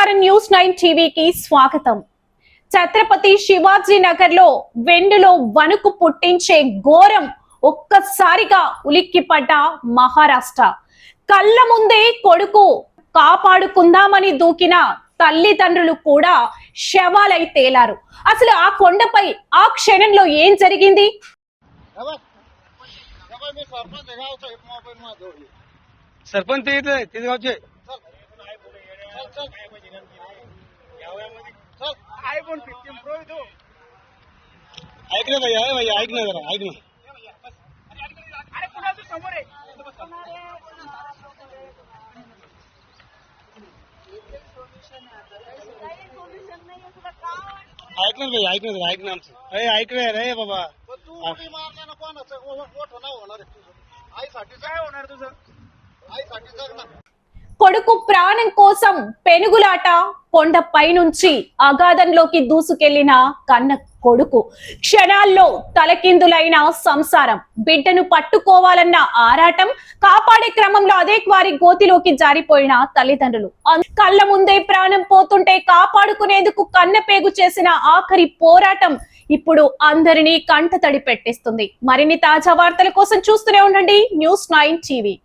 నమస్కారం న్యూస్ 9 టీవీకి స్వాగతం. ఛత్రపతి శివాజీ నగర్ లో వెండులో వణుకు పుట్టించే ఘోరం ఒక్కసారిగా ఉలిక్కిపడ్డ మహారాష్ట్ర. కళ్ళ ముందే కొడుకు కాపాడుకుందామని దూకిన తల్లిదండ్రులు కూడా శవాలై తేలారు. అసలు ఆ కొండపై ఆ క్షణంలో ఏం జరిగింది? सरपंच गावचे ऐक ना भैया ऐक ना जरा ऐक ना ऐक ना भैया ऐक ना जरा ऐक ना आमचं अरे ऐक रे बाबा तू उडी मारला ना कोणाचं मोठ होणार आईसाठी काय होणार तुझं आईसाठी जगणार. కొడుకు ప్రాణం కోసం పెనుగులాట, కొండపై నుంచి అగాధంలోకి దూసుకెళ్లిన కన్న కొడుకు, క్షణాల్లో తలకిందులైన సంసారం, బిడ్డను పట్టుకోవాలన్న ఆరాటం, కాపాడే క్రమంలో అదే వారి గోతిలోకి జారిపోయిన తల్లిదండ్రులు. కళ్ళ ముందే ప్రాణం పోతుంటే కాపాడుకునేందుకు కన్నపేగు చేసిన ఆఖరి పోరాటం ఇప్పుడు అందరినీ కంటతడి పెట్టిస్తుంది. మరిన్ని తాజా వార్తల కోసం చూస్తూనే ఉండండి న్యూస్ 9 టీవీ.